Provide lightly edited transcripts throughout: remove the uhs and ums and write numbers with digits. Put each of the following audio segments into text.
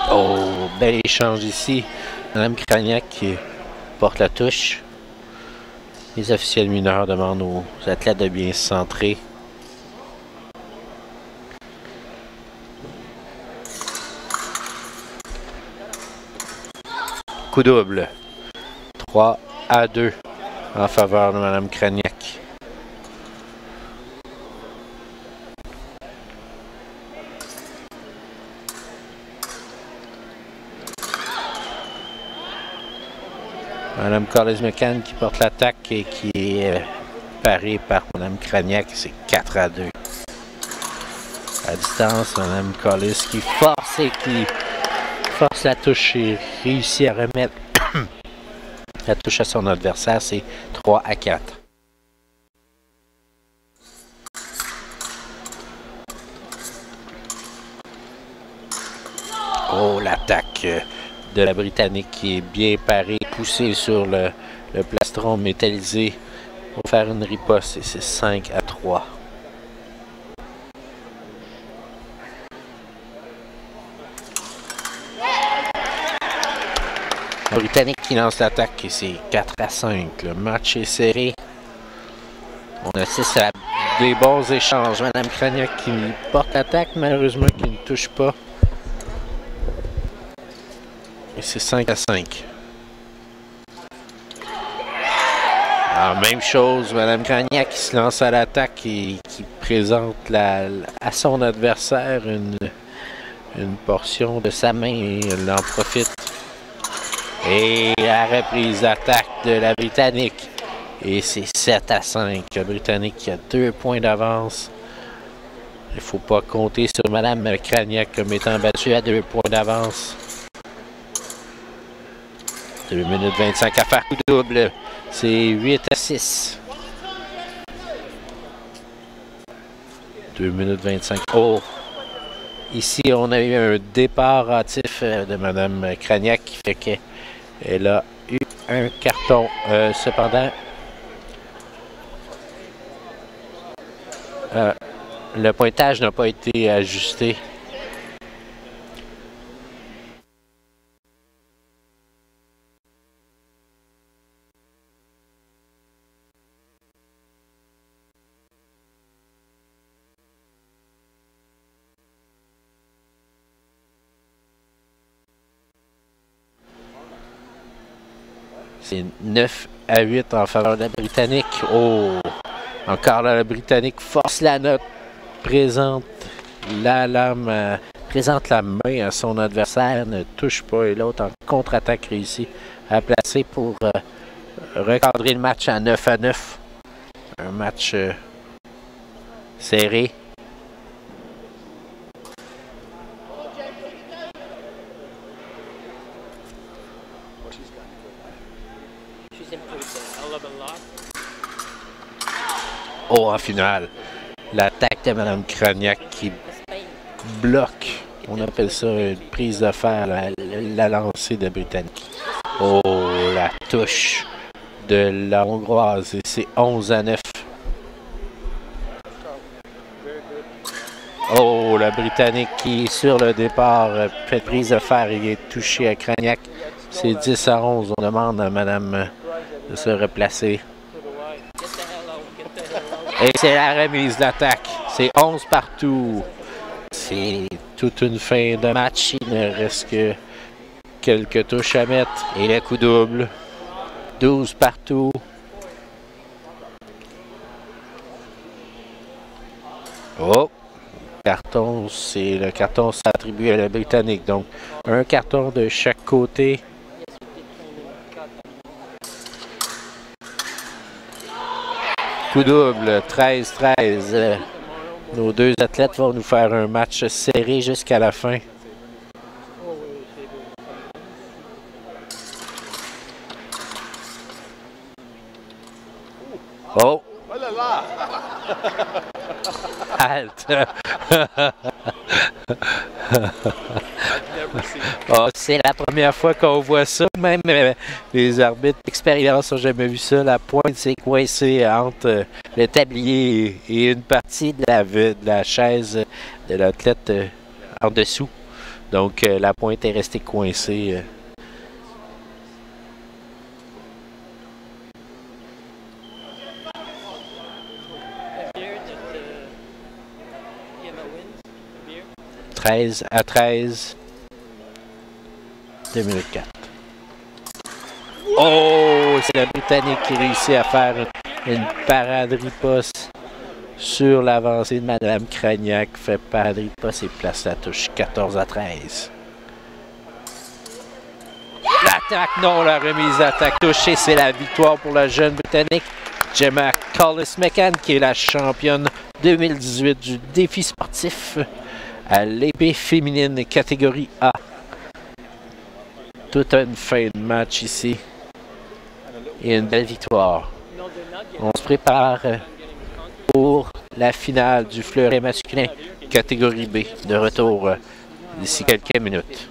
Oh, bel échange ici. Madame Cragnac qui porte la touche. Les officiels mineurs demandent aux athlètes de bien se centrer. Coup double. 3-2 en faveur de Madame Cragnac. Madame Collis-McCann qui porte l'attaque et qui est parée par Madame Cragnac. C'est 4-2. À distance, Madame Collis qui force et qui force la touche et réussit à remettre la touche à son adversaire. C'est 3-4. Oh, l'attaque de la Britannique qui est bien parée, poussée sur le plastron métallisé pour faire une riposte et c'est 5-3. La Britannique qui lance l'attaque et c'est 4-5. Le match est serré. On assiste à des bons échanges. Madame Cragnac qui porte l'attaque, malheureusement qui ne touche pas. Et c'est 5-5. Alors, même chose, Madame Cragnac qui se lance à l'attaque et qui présente à son adversaire une portion de sa main et elle en profite. Et la reprise d'attaque de la Britannique. Et c'est 7-5. La Britannique qui a 2 points d'avance. Il ne faut pas compter sur Madame Cragnac comme étant battue à 2 points d'avance. 2 minutes 25 à faire coup double. C'est 8-6. 2 minutes 25. Oh! Ici, on a eu un départ hâtif de Mme Cragnac qui fait qu'elle a eu un carton. Cependant, le pointage n'a pas été ajusté. C'est 9-8 en faveur de la Britannique. Oh! Encore là, la Britannique force la note, présente la lame, présente la main à son adversaire, ne touche pas et l'autre en contre-attaque réussit à placer pour recadrer le match à 9-9. Un match serré. Oh, en finale, l'attaque de Mme Cragnac qui bloque, on appelle ça une prise de fer, la lancée de Britannique. Oh, la touche de la Hongroise, et c'est 11-9. Oh, la Britannique qui, sur le départ, fait prise de fer et est touchée à Cragnac. C'est 10-11. On demande à Mme de se replacer. Et c'est la remise d'attaque. C'est 11 partout. C'est toute une fin de match. Il ne reste que quelques touches à mettre. Et le coup double. 12 partout. Oh! Carton, c'est le carton s'attribue à la Britannique. Donc, un carton de chaque côté. Coup double, 13-13. Nos deux athlètes vont nous faire un match serré jusqu'à la fin. Oh! Halte! Oh, c'est la première fois qu'on voit ça. Même les arbitres d'expérience n'ont jamais vu ça. La pointe s'est coincée entre le tablier et une partie de la chaise de l'athlète en dessous. Donc, la pointe est restée coincée. « 13-13. 2 minutes 4. Oh! C'est la Britannique qui réussit à faire une parade riposte sur l'avancée de Mme Cragnac. Fait parade riposte et place la touche 14-13. L'attaque, non, la remise d'attaque touchée, c'est la victoire pour la jeune Britannique Gemma Collis-McCann, qui est la championne 2018 du défi sportif à l'épée féminine catégorie A. Toute une fin de match ici et une belle victoire. On se prépare pour la finale du fleuret masculin catégorie B, de retour d'ici quelques minutes.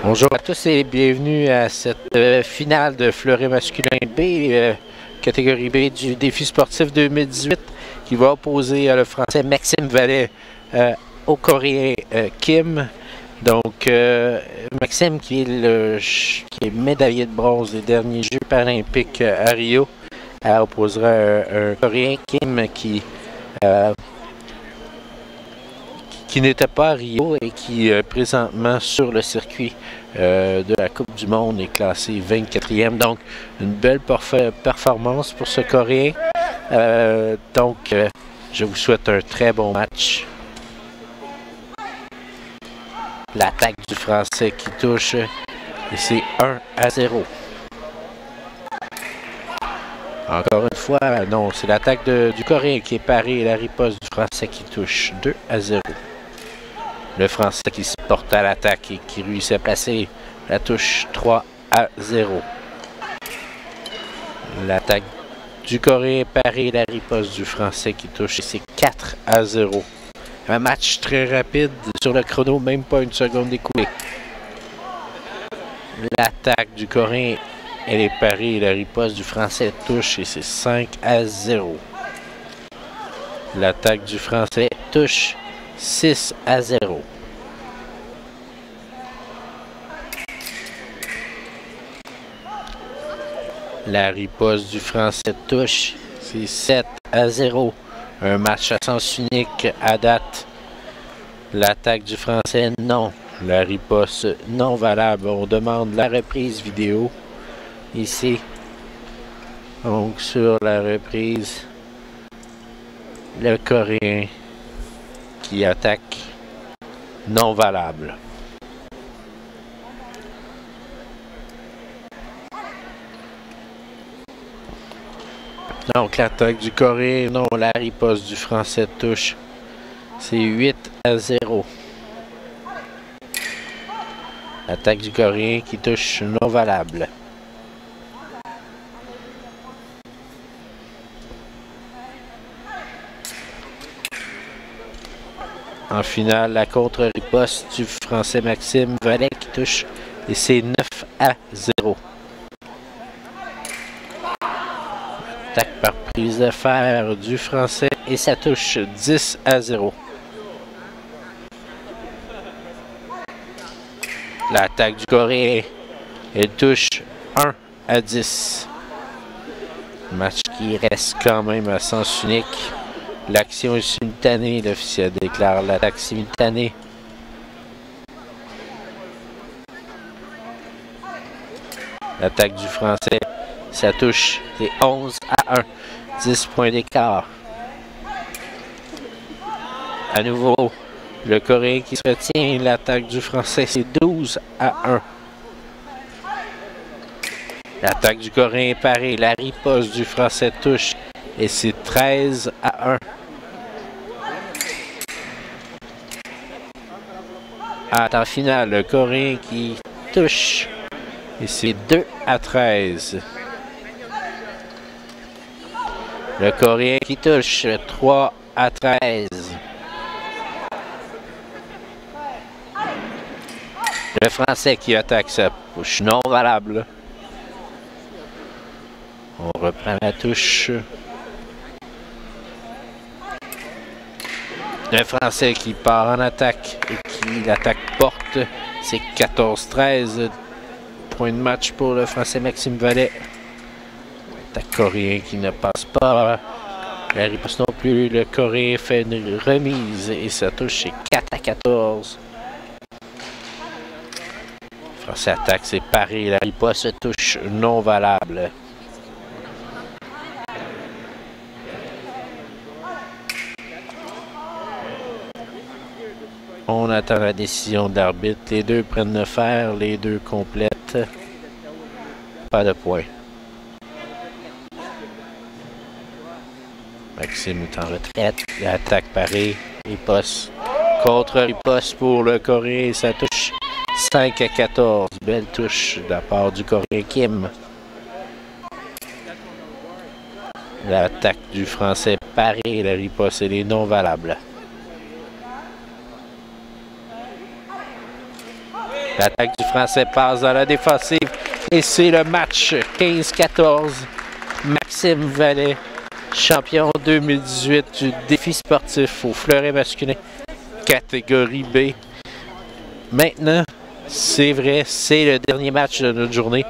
Bonjour à tous et bienvenue à cette finale de fleuret masculin B, catégorie B du défi sportif 2018 qui va opposer le Français Maxime Vallet au Coréen Kim. Donc Maxime qui est médaillé de bronze des derniers Jeux paralympiques à Rio opposera un Coréen Kim qui n'était pas à Rio et qui présentement sur le circuit de la Coupe du Monde est classé 24e. Donc une belle performance pour ce Coréen. Je vous souhaite un très bon match. L'attaque du Français qui touche et c'est 1-0. Encore une fois, non, c'est l'attaque du Coréen qui est paré et la riposte du Français qui touche 2-0. Le Français qui se porte à l'attaque et qui réussit à placer la touche 3-0. L'attaque du Coréen paré et la riposte du Français qui touche et c'est 4-0. Un match très rapide sur le chrono, même pas une seconde écoulée. L'attaque du Coréen, elle est parée et la riposte du Français touche et c'est 5-0. L'attaque du Français touche 6-0. La riposte du Français touche, c'est 7-0. Un match à sens unique à date. L'attaque du Français, non. La riposte, non valable. On demande la reprise vidéo. Ici, donc sur la reprise, le Coréen qui attaque, non valable. Donc l'attaque du Coréen, non, la riposte du Français touche. C'est 8-0. L'attaque du Coréen qui touche non valable. En finale, la contre-riposte du Français Maxime Vallet qui touche et c'est 9-0. Attaque par prise de fer du Français et ça touche 10-0. L'attaque du Coréen, elle touche 1-10. Match qui reste quand même à sens unique. L'action est simultanée, l'officiel déclare l'attaque simultanée. L'attaque du Français, ça touche, c'est 11-1, 10 points d'écart. À nouveau, le Coréen qui se retient, l'attaque du Français, c'est 12-1. L'attaque du Coréen est parée, la riposte du Français touche et c'est 13-1. À temps final, le Coréen qui touche et c'est 2-13. Le Coréen qui touche 3-13. Le Français qui attaque sa touche non valable. On reprend la touche. Le Français qui part en attaque et qui l'attaque porte. C'est 14-13. Point de match pour le Français Maxime Vallet. L'attaque Coréen qui ne passe pas. La riposte non plus. Le Coréen fait une remise et sa touche c'est 4-14. Le Français attaque, c'est paré. La riposte touche non valable. On attend la décision de l'arbitre. Les deux prennent le fer, les deux complètent. Pas de point. Maxime est en retraite. L'attaque parée. Riposte. Contre-riposte pour le Coréen. Ça touche 5-14. Belle touche de la part du Coréen Kim. L'attaque du Français parée. La riposte, elle est non valable. L'attaque du Français passe dans la défensive. Et c'est le match 15-14. Maxime Vallet, champion 2018 du défi sportif au fleuret masculin, catégorie B. Maintenant, c'est vrai, c'est le dernier match de notre journée.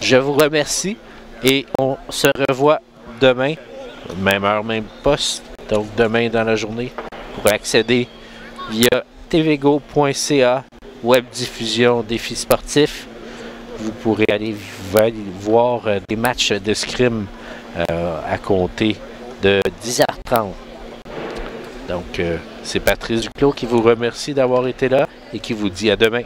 Je vous remercie et on se revoit demain, même heure, même poste, donc demain dans la journée, pour accéder via tvgo.ca, web diffusion défi sportif. Vous pourrez aller voir des matchs d'escrime à compter de 10h30. Donc, c'est Patrice Duclos qui vous remercie d'avoir été là et qui vous dit à demain.